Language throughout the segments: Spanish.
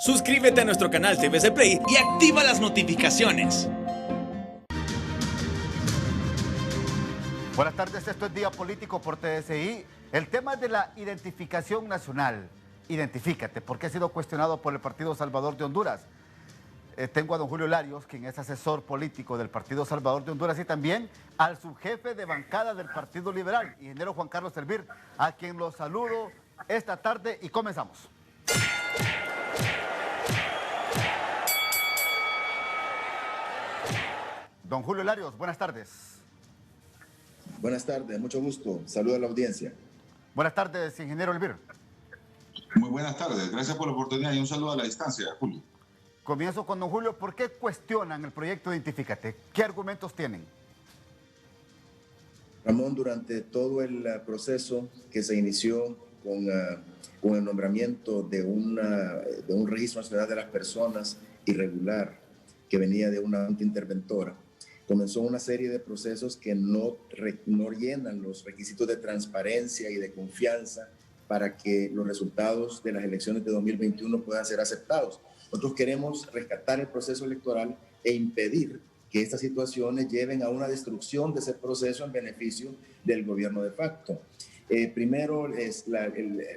Suscríbete a nuestro canal TVC Play y activa las notificaciones. Buenas tardes, esto es Día Político por TSI. El tema es de la identificación nacional. Identifícate, porque ha sido cuestionado por el Partido Salvador de Honduras. Tengo a don Julio Larios, quien es asesor político del Partido Salvador de Honduras, y también al subjefe de bancada del Partido Liberal, ingeniero Juan Carlos Elvir, a quien los saludo esta tarde y comenzamos. Don Julio Larios, buenas tardes. Buenas tardes, mucho gusto. Saludos a la audiencia. Buenas tardes, ingeniero Elvir. Muy buenas tardes, gracias por la oportunidad y un saludo a la distancia, Julio. Comienzo con don Julio. ¿Por qué cuestionan el proyecto Identifícate? ¿Qué argumentos tienen? Ramón, durante todo el proceso que se inició con el nombramiento de un registro nacional de las personas irregular que venía de una junta interventora, comenzó una serie de procesos que no llenan los requisitos de transparencia y de confianza para que los resultados de las elecciones de 2021 puedan ser aceptados. Nosotros queremos rescatar el proceso electoral e impedir que estas situaciones lleven a una destrucción de ese proceso en beneficio del gobierno de facto. Primero, el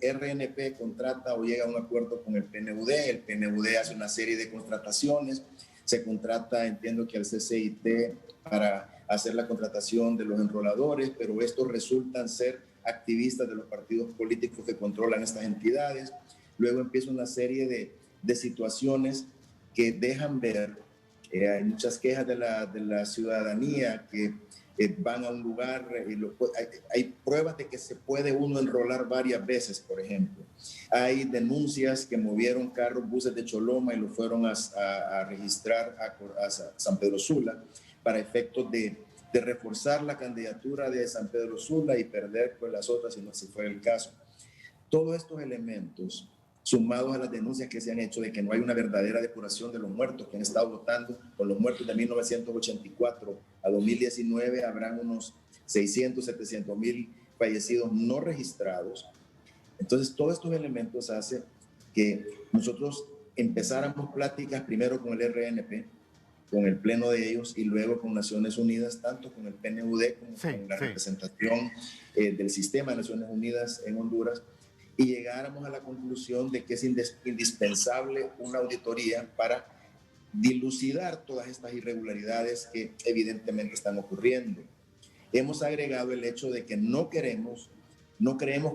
RNP contrata o llega a un acuerdo con el PNUD. El PNUD hace una serie de contrataciones. Se contrata, entiendo que al CCIT para hacer la contratación de los enroladores, pero estos resultan ser activistas de los partidos políticos que controlan estas entidades. Luego empieza una serie de situaciones que dejan ver, hay muchas quejas de la ciudadanía que van a un lugar, hay pruebas de que se puede uno enrolar varias veces, por ejemplo. Hay denuncias que movieron carros, buses de Choloma y lo fueron a registrar a San Pedro Sula para efectos de reforzar la candidatura de San Pedro Sula y perder pues, las otras, si no si fuera el caso. Todos estos elementos, sumados a las denuncias que se han hecho de que no hay una verdadera depuración de los muertos que han estado votando, con los muertos de 1984 a 2019 habrán unos 600, 700 mil fallecidos no registrados. Entonces, todos estos elementos hacen que nosotros empezáramos pláticas primero con el RNP, con el pleno de ellos y luego con Naciones Unidas, tanto con el PNUD como con la representación del sistema de Naciones Unidas en Honduras, y llegáramos a la conclusión de que es indispensable una auditoría para dilucidar todas estas irregularidades que evidentemente están ocurriendo. Hemos agregado el hecho de que no creemos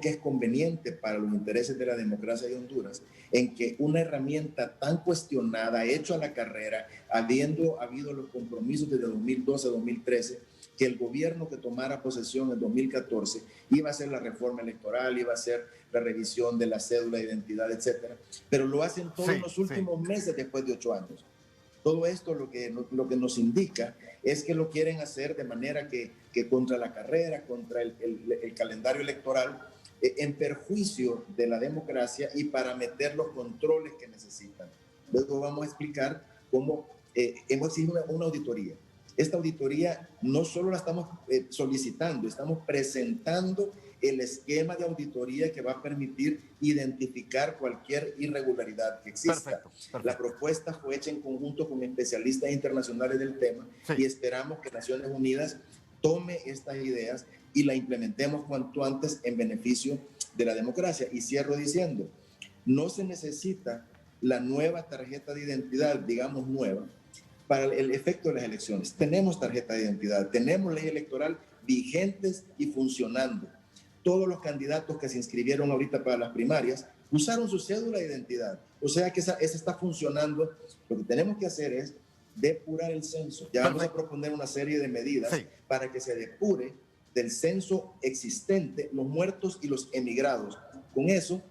que es conveniente para los intereses de la democracia de Honduras en que una herramienta tan cuestionada, hecho a la carrera, habiendo habido los compromisos desde 2012 a 2013, que el gobierno que tomara posesión en 2014 iba a hacer la reforma electoral, iba a hacer la revisión de la cédula de identidad, etcétera, pero lo hacen todos los últimos meses después de 8 años. Todo esto lo que nos indica es que lo quieren hacer de manera que contra la carrera, contra el calendario electoral, en perjuicio de la democracia y para meter los controles que necesitan. Luego vamos a explicar cómo hemos exigido una auditoría. Esta auditoría no solo la estamos solicitando, estamos presentando el esquema de auditoría que va a permitir identificar cualquier irregularidad que exista. Perfecto. La propuesta fue hecha en conjunto con especialistas internacionales del tema y esperamos que Naciones Unidas tome estas ideas y la implementemos cuanto antes en beneficio de la democracia. Y cierro diciendo, no se necesita la nueva tarjeta de identidad, digamos nueva, para el efecto de las elecciones. Tenemos tarjeta de identidad, tenemos ley electoral vigentes y funcionando. Todos los candidatos que se inscribieron ahorita para las primarias usaron su cédula de identidad. O sea que esa está funcionando. Lo que tenemos que hacer es depurar el censo. Ya vamos a proponer una serie de medidas para que se depure del censo existente los muertos y los emigrados. Con eso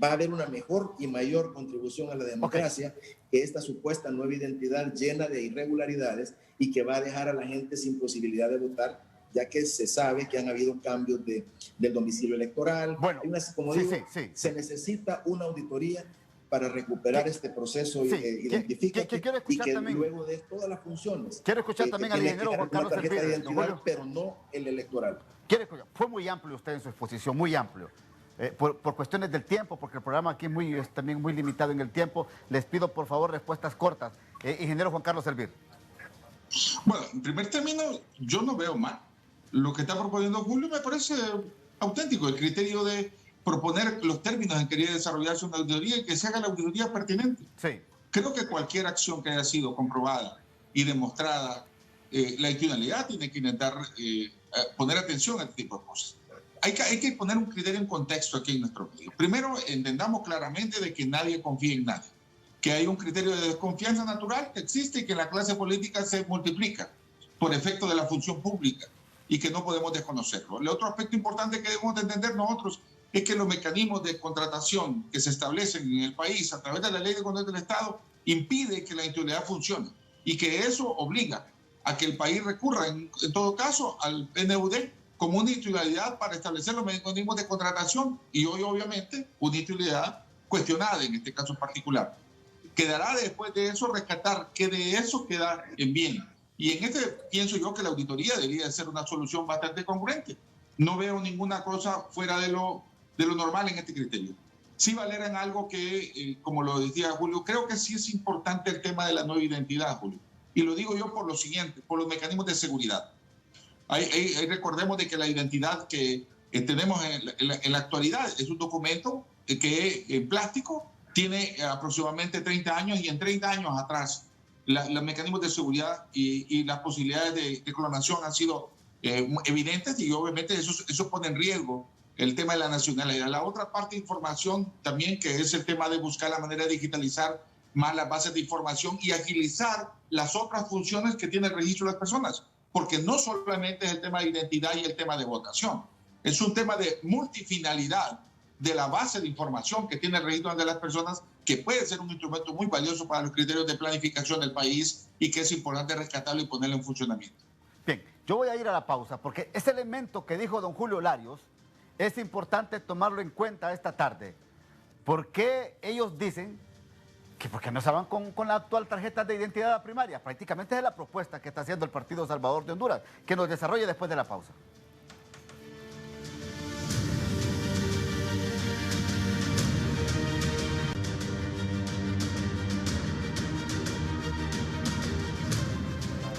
va a haber una mejor y mayor contribución a la democracia que esta supuesta nueva identidad llena de irregularidades y que va a dejar a la gente sin posibilidad de votar, ya que se sabe que han habido cambios del domicilio electoral. Bueno, como digo, se necesita una auditoría para recuperar este proceso identificativo y que también, luego de todas las funciones. Quiero escuchar también al ingeniero Juan Carlos Elvir, pero no el electoral. Quiero escuchar. Fue muy amplio usted en su exposición, muy amplio. Por cuestiones del tiempo, porque el programa aquí es también muy limitado en el tiempo, les pido por favor respuestas cortas. Ingeniero Juan Carlos Elvir. Bueno, en primer término, yo no veo mal. Lo que está proponiendo Julio me parece auténtico, el criterio de proponer los términos en que quería desarrollarse una auditoría y que se haga la auditoría pertinente. Sí. Creo que cualquier acción que haya sido comprobada y demostrada, la institucionalidad tiene que intentar poner atención a este tipo de cosas. Hay que poner un criterio en contexto aquí en nuestro país. Primero, entendamos claramente de que nadie confía en nadie, que hay un criterio de desconfianza natural que existe y que en la clase política se multiplica por efecto de la función pública y que no podemos desconocerlo. El otro aspecto importante que debemos de entender nosotros es que los mecanismos de contratación que se establecen en el país a través de la Ley de Contratos del Estado impide que la institucionalidad funcione y que eso obliga a que el país recurra, en todo caso, al PNUD como una institucionalidad para establecer los mecanismos de contratación y hoy, obviamente, una institucionalidad cuestionada en este caso particular. Quedará después de eso rescatar que de eso queda en bien. Y en este pienso yo que la auditoría debería ser una solución bastante congruente. No veo ninguna cosa fuera de lo normal en este criterio. Sí, Valera, en algo que, como lo decía Julio, creo que sí es importante el tema de la nueva identidad, Julio. Y lo digo yo por lo siguiente, por los mecanismos de seguridad. Recordemos de que la identidad que tenemos en la actualidad es un documento que en plástico tiene aproximadamente 30 años y en 30 años atrás los mecanismos de seguridad y las posibilidades de clonación han sido evidentes y obviamente eso pone en riesgo el tema de la nacionalidad. La otra parte de información también, que es el tema de buscar la manera de digitalizar más las bases de información y agilizar las otras funciones que tiene el registro de las personas, porque no solamente es el tema de identidad y el tema de votación, es un tema de multifinalidad de la base de información que tiene el registro de las personas, que puede ser un instrumento muy valioso para los criterios de planificación del país y que es importante rescatarlo y ponerlo en funcionamiento. Bien, yo voy a ir a la pausa porque ese elemento que dijo don Julio Larios es importante tomarlo en cuenta esta tarde. ¿Por qué ellos dicen que porque no se van con la actual tarjeta de identidad primaria? Prácticamente es la propuesta que está haciendo el Partido Salvador de Honduras, que nos desarrolle después de la pausa.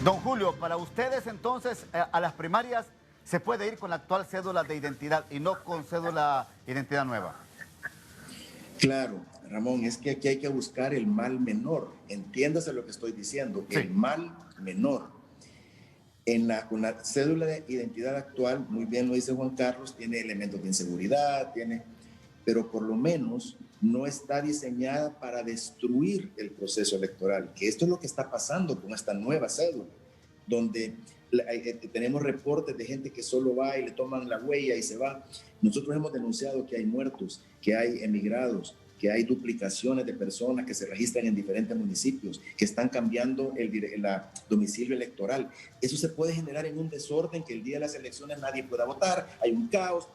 Don Julio, para ustedes entonces a las primarias se puede ir con la actual cédula de identidad y no con cédula de identidad nueva. Claro, Ramón, es que aquí hay que buscar el mal menor. Entiéndase lo que estoy diciendo, sí. El mal menor. Con la cédula de identidad actual, muy bien lo dice Juan Carlos, tiene elementos de inseguridad, pero por lo menos no está diseñada para destruir el proceso electoral, que esto es lo que está pasando con esta nueva cédula, donde tenemos reportes de gente que solo va y le toman la huella y se va. Nosotros hemos denunciado que hay muertos, que hay emigrados, que hay duplicaciones de personas que se registran en diferentes municipios, que están cambiando el domicilio electoral. Eso se puede generar en un desorden que el día de las elecciones nadie pueda votar, hay un caos.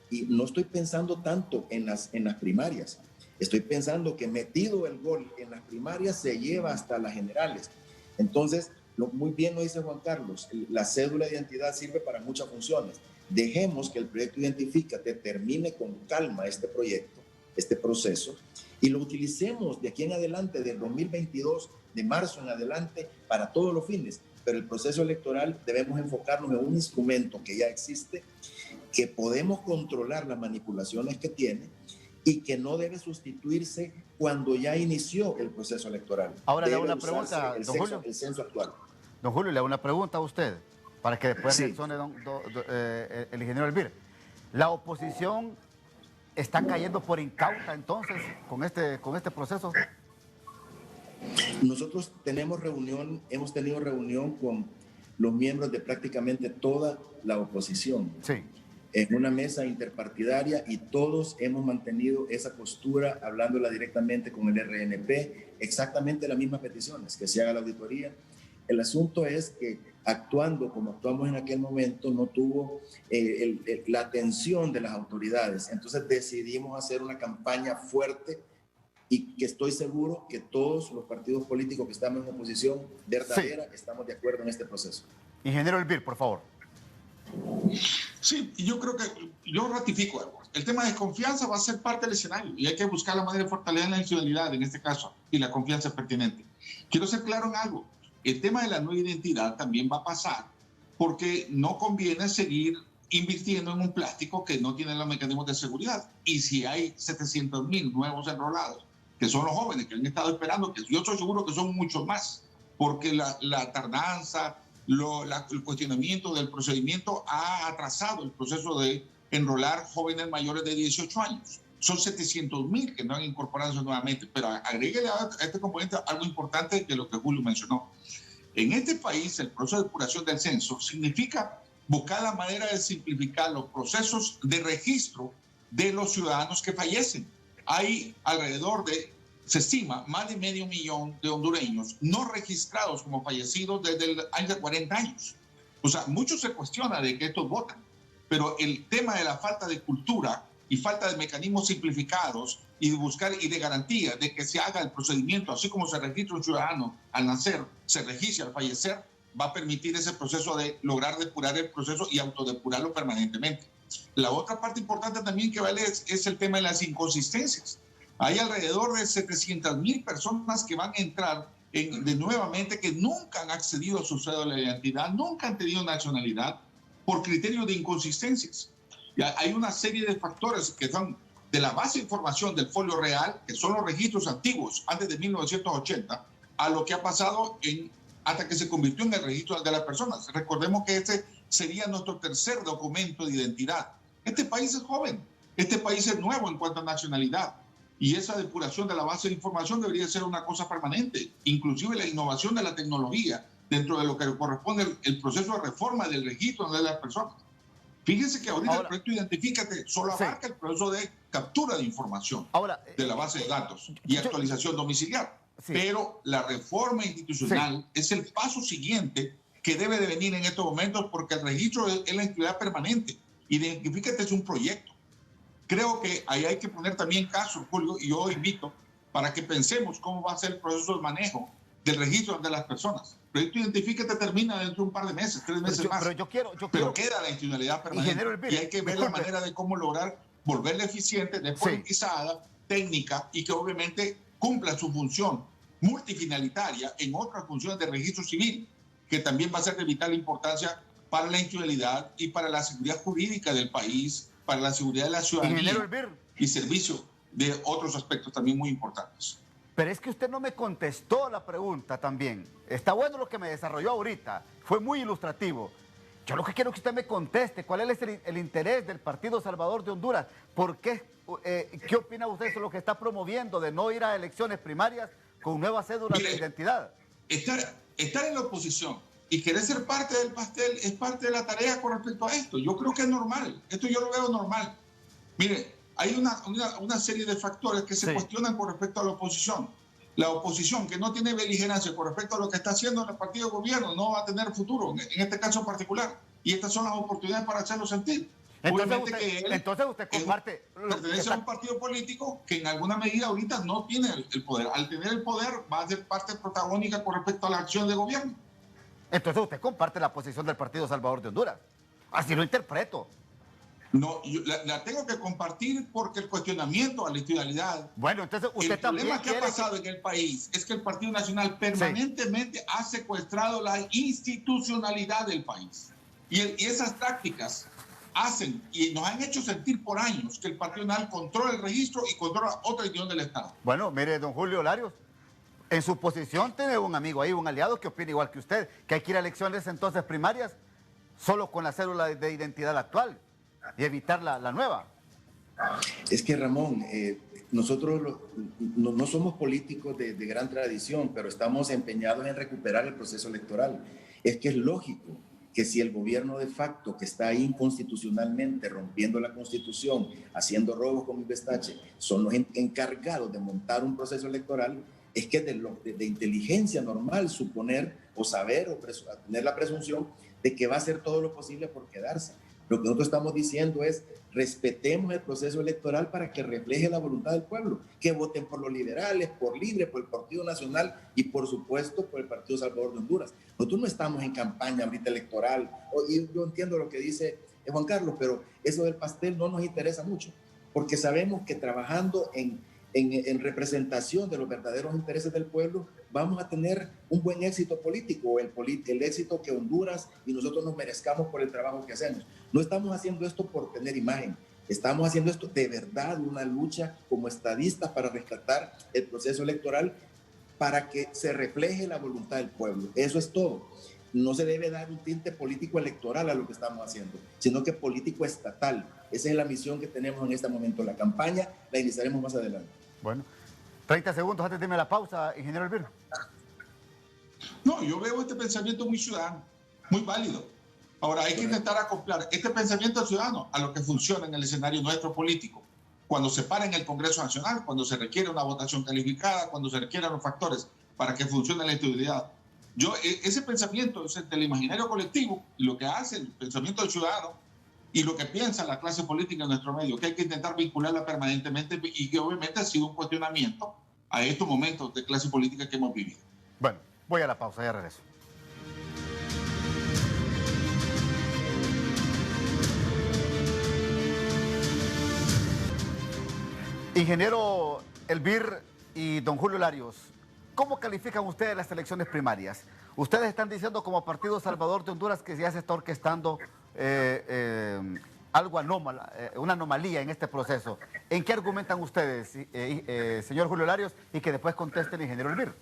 Y no estoy pensando tanto en las primarias. Estoy pensando que metido el gol en las primarias se lleva hasta las generales. Entonces, muy bien lo dice Juan Carlos, la cédula de identidad sirve para muchas funciones. Dejemos que el proyecto Identifícate termine con calma este proyecto, este proceso, y lo utilicemos de aquí en adelante, del 2022, de marzo en adelante, para todos los fines. Pero el proceso electoral debemos enfocarnos en un instrumento que ya existe, que podemos controlar las manipulaciones que tiene y que no debe sustituirse cuando ya inició el proceso electoral. Ahora le hago una pregunta, don Julio. El censo actual. Don Julio, le hago una pregunta a usted, para que después reaccione el ingeniero Elvir. ¿La oposición está cayendo por incauta entonces con este proceso? Nosotros hemos tenido reunión con los miembros de prácticamente toda la oposición. Sí. En una mesa interpartidaria y todos hemos mantenido esa postura, hablándola directamente con el RNP, exactamente las mismas peticiones, que se haga la auditoría. El asunto es que actuando como actuamos en aquel momento no tuvo la atención de las autoridades. Entonces decidimos hacer una campaña fuerte y que estoy seguro que todos los partidos políticos que estamos en oposición verdadera estamos de acuerdo en este proceso. Ingeniero Elvir, por favor. Sí, y yo creo que yo ratifico algo. El tema de confianza va a ser parte del escenario y hay que buscar la manera de fortalecer la institucionalidad en este caso y la confianza es pertinente. Quiero ser claro en algo. El tema de la nueva identidad también va a pasar porque no conviene seguir invirtiendo en un plástico que no tiene los mecanismos de seguridad. Y si hay 700,000 nuevos enrolados, que son los jóvenes que han estado esperando, que yo estoy seguro que son muchos más, porque la tardanza, el cuestionamiento del procedimiento ha atrasado el proceso de enrolar jóvenes mayores de 18 años. Son 700,000 que no han incorporado nuevamente, pero agréguele a este componente algo importante de lo que Julio mencionó. En este país, el proceso de depuración del censo significa buscar la manera de simplificar los procesos de registro de los ciudadanos que fallecen. Hay alrededor de, se estima, más de 500,000 de hondureños no registrados como fallecidos desde el año de 40 años. O sea, mucho se cuestiona de que estos votan, pero el tema de la falta de cultura y falta de mecanismos simplificados y de buscar y de garantía de que se haga el procedimiento, así como se registra un ciudadano al nacer, se registra al fallecer, va a permitir ese proceso de lograr depurar el proceso y autodepurarlo permanentemente. La otra parte importante también que vale es el tema de las inconsistencias. Hay alrededor de 700,000 personas que van a entrar de nuevamente que nunca han accedido a su cédula de identidad, nunca han tenido nacionalidad por criterios de inconsistencias. Hay una serie de factores que son de la base de información del folio real, que son los registros antiguos antes de 1980, a lo que ha pasado hasta que se convirtió en el registro de las personas. Recordemos que este sería nuestro tercer documento de identidad. Este país es joven, este país es nuevo en cuanto a nacionalidad y esa depuración de la base de información debería ser una cosa permanente, inclusive la innovación de la tecnología dentro de lo que corresponde el proceso de reforma del registro de las personas. Fíjense que ahorita el proyecto Identifícate solo abarca el proceso de captura de información de la base de datos y actualización domiciliar. Sí. Pero la reforma institucional es el paso siguiente que debe de venir en estos momentos porque el registro es la entidad permanente. Identifícate es un proyecto. Creo que ahí hay que poner también caso, Julio, y yo invito para que pensemos cómo va a ser el proceso de manejo del registro de las personas. El proyecto Identifícate termina dentro de un par de meses, 3 meses más. Pero queda la institucionalidad permanente y hay que ver la manera de cómo lograr volverla eficiente, despolitizada, técnica y que obviamente cumpla su función multifinalitaria en otras funciones de registro civil, que también va a ser de vital importancia para la institucionalidad y para la seguridad jurídica del país, para la seguridad de la ciudadanía y servicio de otros aspectos también muy importantes. Pero es que usted no me contestó la pregunta también. Está bueno lo que me desarrolló ahorita, fue muy ilustrativo. Yo lo que quiero es que usted me conteste cuál es el interés del Partido Salvador de Honduras. ¿Por qué? ¿Qué opina usted sobre lo que está promoviendo de no ir a elecciones primarias con nuevas cédulas de identidad? Estar en la oposición y querer ser parte del pastel es parte de la tarea con respecto a esto. Yo creo que es normal. Esto yo lo veo normal. Mire, hay una serie de factores que se cuestionan con respecto a la oposición. La oposición que no tiene beligerancia con respecto a lo que está haciendo el partido de gobierno no va a tener futuro, en este caso en particular. Y estas son las oportunidades para hacerlo sentir. Entonces usted comparte... Pertenece a un partido político que en alguna medida ahorita no tiene el poder. Al tener el poder va a ser parte protagónica con respecto a la acción de gobierno. Entonces usted comparte la posición del Partido Salvador de Honduras. Así lo interpreto. No, yo la tengo que compartir porque el cuestionamiento a la institucionalidad... Bueno, entonces usted también... El problema que ha pasado en el país es que el Partido Nacional permanentemente ha secuestrado la institucionalidad del país. Y esas prácticas hacen y nos han hecho sentir por años que el Partido Nacional controla el registro y controla otra institución del Estado. Bueno, mire, don Julio Larios, en su posición tiene un amigo ahí, un aliado que opina igual que usted, que hay que ir a elecciones entonces primarias solo con la cédula de identidad actual y evitar la nueva. Es que, Ramón, nosotros no somos políticos de gran tradición, pero estamos empeñados en recuperar el proceso electoral. Es que es lógico que si el gobierno de facto que está ahí inconstitucionalmente rompiendo la Constitución, haciendo robos con Investache, son los encargados de montar un proceso electoral, es que de inteligencia normal suponer o saber o tener la presunción de que va a hacer todo lo posible por quedarse. Lo que nosotros estamos diciendo es respetemos el proceso electoral para que refleje la voluntad del pueblo, que voten por los liberales, por Libre, por el Partido Nacional y por supuesto por el Partido Salvador de Honduras. Nosotros no estamos en campaña ahorita electoral, y yo entiendo lo que dice Juan Carlos, pero eso del pastel no nos interesa mucho, porque sabemos que trabajando en representación de los verdaderos intereses del pueblo, vamos a tener un buen éxito político, el éxito que Honduras y nosotros nos merezcamos por el trabajo que hacemos. No estamos haciendo esto por tener imagen, estamos haciendo esto de verdad, una lucha como estadistas para rescatar el proceso electoral para que se refleje la voluntad del pueblo. Eso es todo. No se debe dar un tinte político electoral a lo que estamos haciendo, sino que político estatal. Esa es la misión que tenemos en este momento. La campaña la iniciaremos más adelante. Bueno, 30 segundos antes de irme a la pausa, ingeniero Elvir. No, yo veo este pensamiento muy ciudadano, muy válido. Ahora, hay que intentar acoplar este pensamiento ciudadano a lo que funciona en el escenario nuestro político. Cuando se para en el Congreso Nacional, cuando se requiere una votación calificada, cuando se requieran los factores para que funcione la estabilidad. Ese pensamiento es entre el imaginario colectivo y lo que hace el pensamiento del ciudadano y lo que piensa la clase política en nuestro medio, que hay que intentar vincularla permanentemente y que obviamente ha sido un cuestionamiento a estos momentos de clase política que hemos vivido. Bueno, voy a la pausa, ya regreso. Ingeniero Elvir y don Julio Larios, ¿cómo califican ustedes las elecciones primarias? Ustedes están diciendo como Partido Salvador de Honduras que ya se está orquestando algo anómalo, una anomalía en este proceso. ¿En qué argumentan ustedes, señor Julio Larios, y que después conteste el ingeniero Elvir?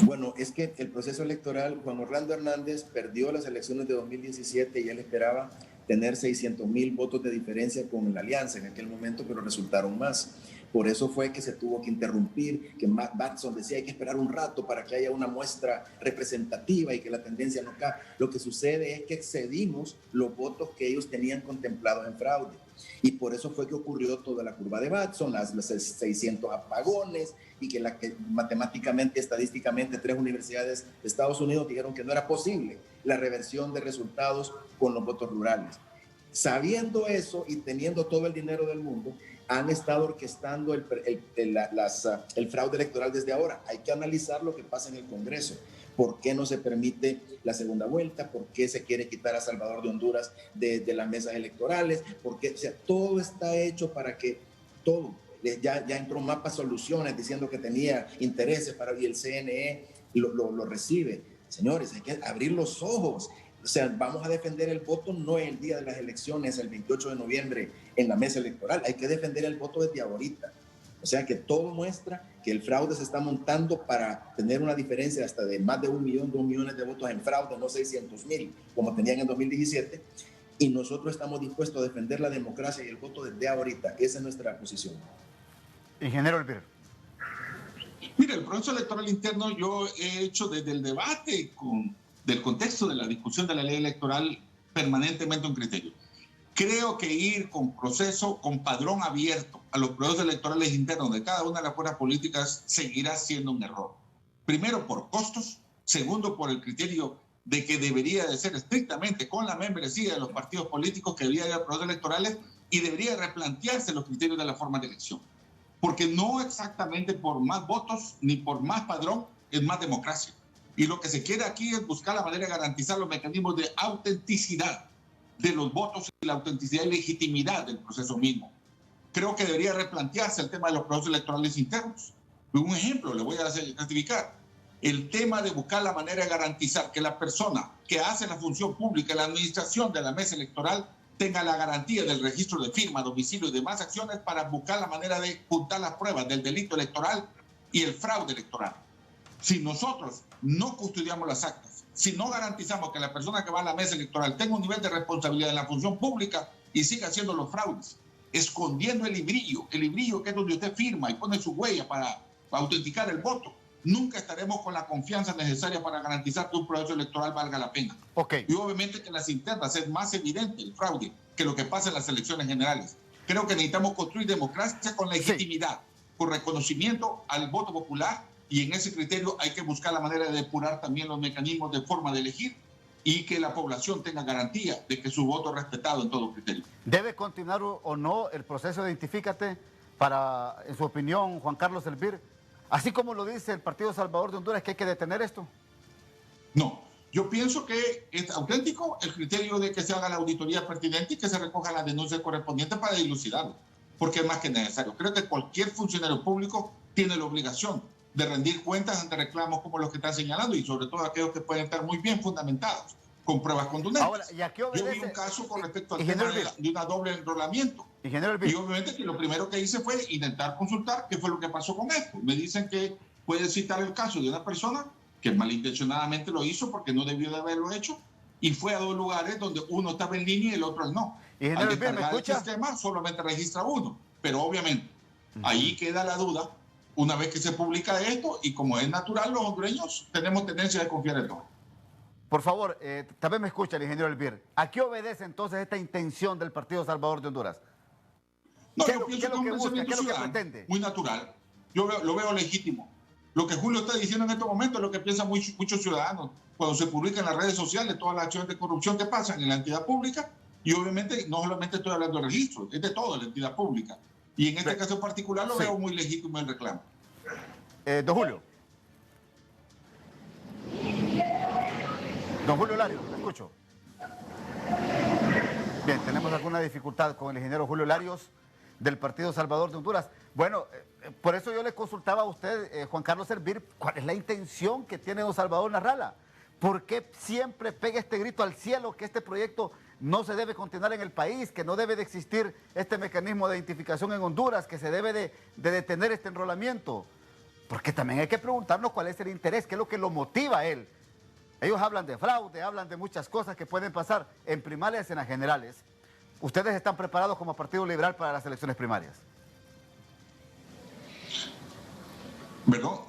Bueno, es que el proceso electoral, Juan Orlando Hernández perdió las elecciones de 2017 y él esperaba tener 600,000 votos de diferencia con la alianza en aquel momento, pero resultaron más. Por eso fue que se tuvo que interrumpir, que Matt Batson decía hay que esperar un rato para que haya una muestra representativa y que la tendencia no caiga. Lo que sucede es que excedimos los votos que ellos tenían contemplados en fraude. Y por eso fue que ocurrió toda la curva de Batson, los 600 apagones, y que matemáticamente, estadísticamente, 3 universidades de Estados Unidos dijeron que no era posible la reversión de resultados con los votos rurales. Sabiendo eso y teniendo todo el dinero del mundo, han estado orquestando el fraude electoral desde ahora. Hay que analizar lo que pasa en el Congreso. ¿Por qué no se permite la segunda vuelta? ¿Por qué se quiere quitar a Salvador de Honduras de las mesas electorales? Porque, o sea, todo está hecho para que todo, ya entró Mapa Soluciones diciendo que tenía intereses y el CNE lo recibe. Señores, hay que abrir los ojos. O sea, vamos a defender el voto no el día de las elecciones, el 28 de noviembre en la mesa electoral. Hay que defender el voto desde ahorita. O sea que todo muestra que el fraude se está montando para tener una diferencia hasta de más de 1 millón, 2 millones de votos en fraude, no 600,000 como tenían en 2017. Y nosotros estamos dispuestos a defender la democracia y el voto desde ahorita. Esa es nuestra posición. Ingeniero Elvir. Mire, el proceso electoral interno yo he hecho desde el debate del contexto de la discusión de la ley electoral permanentemente un criterio. Creo que ir con proceso, con padrón abierto a los procesos electorales internos de cada una de las fuerzas políticas seguirá siendo un error. Primero, por costos. Segundo, por el criterio de que debería de ser estrictamente con la membresía de los partidos políticos que debería haber procesos electorales y debería replantearse los criterios de la forma de elección. Porque no exactamente por más votos ni por más padrón es más democracia. Y lo que se quiere aquí es buscar la manera de garantizar los mecanismos de autenticidad de los votos y la autenticidad y legitimidad del proceso mismo. Creo que debería replantearse el tema de los procesos electorales internos. Un ejemplo, le voy a certificar. El tema de buscar la manera de garantizar que la persona que hace la función pública, la administración de la mesa electoral, tenga la garantía del registro de firma, domicilio y demás acciones para buscar la manera de juntar las pruebas del delito electoral y el fraude electoral. Si nosotros no custodiamos las actas, si no garantizamos que la persona que va a la mesa electoral tenga un nivel de responsabilidad en la función pública y siga haciendo los fraudes, escondiendo el librillo que es donde usted firma y pone su huella para autenticar el voto, nunca estaremos con la confianza necesaria para garantizar que un proceso electoral valga la pena. Okay. Y obviamente que en las internas es más evidente el fraude que lo que pasa en las elecciones generales. Creo que necesitamos construir democracia con legitimidad, con reconocimiento al voto popular, y en ese criterio hay que buscar la manera de depurar también los mecanismos de forma de elegir y que la población tenga garantía de que su voto es respetado en todo criterio. ¿Debe continuar o no el proceso de Identifícate para, en su opinión, Juan Carlos Elvir, así como lo dice el Partido Salvador de Honduras, que hay que detener esto? No, yo pienso que es auténtico el criterio de que se haga la auditoría pertinente y que se recoja la denuncia correspondiente para dilucidarlo, porque es más que necesario. Creo que cualquier funcionario público tiene la obligación de rendir cuentas ante reclamos como los que están señalando y sobre todo aquellos que pueden estar muy bien fundamentados, con pruebas contundentes. Ahora, ¿y a qué obedece? Yo vi un caso con respecto al tema de una doble enrolamiento. Y obviamente que lo primero que hice fue intentar consultar qué fue lo que pasó con esto. Me dicen que puede citar el caso de una persona que malintencionadamente lo hizo porque no debió de haberlo hecho y fue a dos lugares donde uno estaba en línea y el otro no. Al descargar el sistema solamente registra uno, pero obviamente ahí queda la duda una vez que se publica esto y como es natural, los hondureños tenemos tendencia a confiar en todo. Por favor, también me escucha el ingeniero Elvir. ¿A qué obedece entonces esta intención del Partido Salvador de Honduras? No, yo pienso que es un pensamiento ciudadano muy natural. Yo lo veo legítimo. Lo que Julio está diciendo en estos momentos es lo que piensan muchos ciudadanos cuando se publican en las redes sociales todas las acciones de corrupción que pasan en la entidad pública. Y obviamente no solamente estoy hablando de registro, es de toda la entidad pública. Y en este caso particular lo veo muy legítimo el reclamo. Don Julio. Don Julio Larios, ¿me escucho? Bien, tenemos alguna dificultad con el ingeniero Julio Larios del Partido Salvador de Honduras. Bueno, por eso yo le consultaba a usted, Juan Carlos Elvir, ¿cuál es la intención que tiene don Salvador Narrala? ¿Por qué siempre pega este grito al cielo que este proyecto no se debe continuar en el país, que no debe de existir este mecanismo de identificación en Honduras, que se debe de detener este enrolamiento? Porque también hay que preguntarnos cuál es el interés, qué es lo que lo motiva a él. Ellos hablan de fraude, hablan de muchas cosas que pueden pasar en primarias y en las generales. ¿Ustedes están preparados como Partido Liberal para las elecciones primarias? Bueno,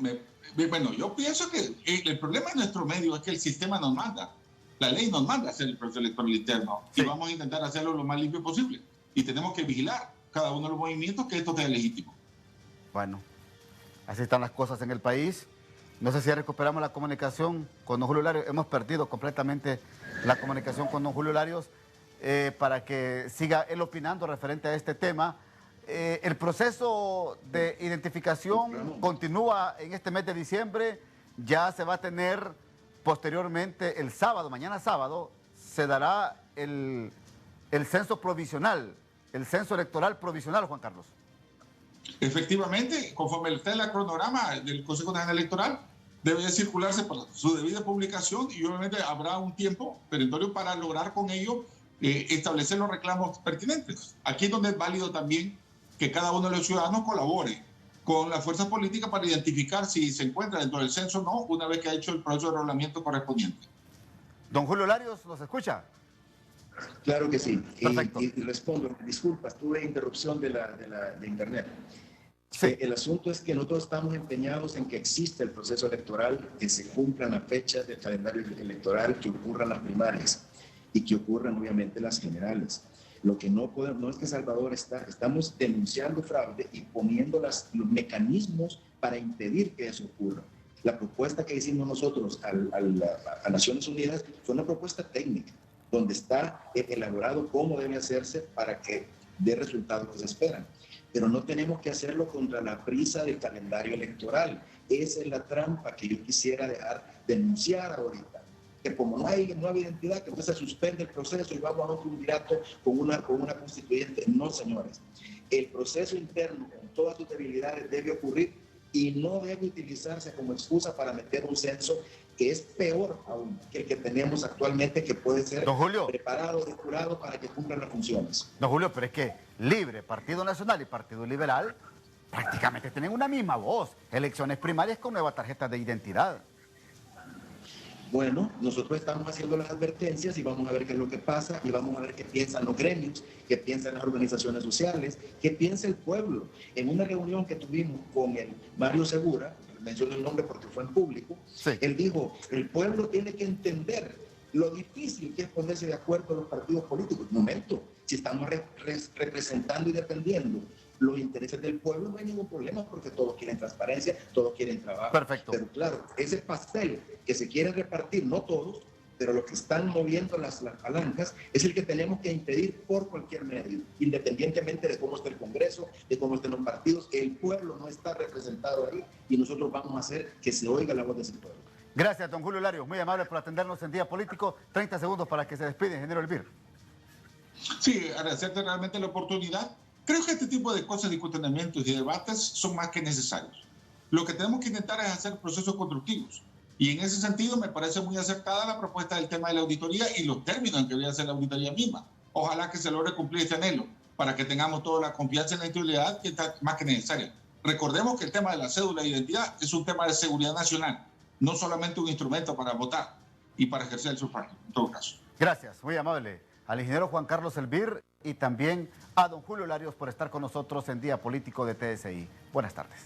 yo pienso que el problema de nuestro medio es que el sistema nos manda, la ley nos manda a hacer el proceso electoral interno y vamos a intentar hacerlo lo más limpio posible. Y tenemos que vigilar cada uno de los movimientos que esto sea legítimo. Bueno, así están las cosas en el país. No sé si ya recuperamos la comunicación con don Julio Larios. Hemos perdido completamente la comunicación con don Julio Larios para que siga él opinando referente a este tema. El proceso de identificación continúa en este mes de diciembre. Ya se va a tener posteriormente el sábado, mañana sábado, se dará el censo provisional, el censo electoral provisional, Juan Carlos. Efectivamente, conforme está el cronograma del Consejo Nacional Electoral, debe circularse para su debida publicación y obviamente habrá un tiempo perentorio para lograr con ello establecer los reclamos pertinentes. Aquí es donde es válido también que cada uno de los ciudadanos colabore con la fuerza política para identificar si se encuentra dentro del censo o no, una vez que ha hecho el proceso de enrolamiento correspondiente. Don Julio Larios, ¿nos escucha? Claro que sí. Perfecto. Y respondo, disculpas, tuve interrupción de internet. Sí. El asunto es que nosotros estamos empeñados en que exista el proceso electoral, que se cumplan las fechas del calendario electoral, que ocurran las primarias y que ocurran obviamente las generales. Lo que no podemos, no es que Salvador estamos denunciando fraude y poniendo los mecanismos para impedir que eso ocurra. La propuesta que hicimos nosotros a Naciones Unidas fue una propuesta técnica, donde está elaborado cómo debe hacerse para que dé resultados que se esperan. Pero no tenemos que hacerlo contra la prisa del calendario electoral. Esa es la trampa que yo quisiera denunciar ahorita. Que como no hay identidad, que entonces se suspende el proceso y vamos a un triunvirato con una constituyente. No, señores. El proceso interno, con todas sus debilidades, debe ocurrir y no debe utilizarse como excusa para meter un censo que es peor aún que el que tenemos actualmente, que puede ser preparado, depurado para que cumplan las funciones. Don Julio, pero es que Libre, Partido Nacional y Partido Liberal prácticamente tienen una misma voz. Elecciones primarias con nuevas tarjetas de identidad. Bueno, nosotros estamos haciendo las advertencias y vamos a ver qué es lo que pasa y vamos a ver qué piensan los gremios, qué piensan las organizaciones sociales, qué piensa el pueblo. En una reunión que tuvimos con el Mario Segura, menciono el nombre porque fue en público, sí. Él dijo, el pueblo tiene que entender lo difícil que es ponerse de acuerdo a los partidos políticos. Un momento, si estamos representando y defendiendo los intereses del pueblo, no hay ningún problema porque todos quieren transparencia, todos quieren trabajo. Perfecto. Pero claro, ese pastel que se quiere repartir, no todos, pero los que están moviendo las palancas es el que tenemos que impedir por cualquier medio, independientemente de cómo esté el Congreso, de cómo estén los partidos. El pueblo no está representado ahí y nosotros vamos a hacer que se oiga la voz de ese pueblo. Gracias, don Julio Larios, muy amable por atendernos en Día Político. 30 segundos para que se despide, ingeniero Elvir. Sí, agradecerte realmente la oportunidad. Creo que este tipo de cosas, de cuestionamientos y debates son más que necesarios. Lo que tenemos que intentar es hacer procesos constructivos. Y en ese sentido me parece muy acertada la propuesta del tema de la auditoría y los términos en que voy a hacer la auditoría misma. Ojalá que se logre cumplir este anhelo para que tengamos toda la confianza en la institucionalidad que está más que necesaria. Recordemos que el tema de la cédula de identidad es un tema de seguridad nacional, no solamente un instrumento para votar y para ejercer el sufragio, en todo caso. Gracias, muy amable al ingeniero Juan Carlos Elvir y también a don Julio Larios por estar con nosotros en Día Político de TSI. Buenas tardes.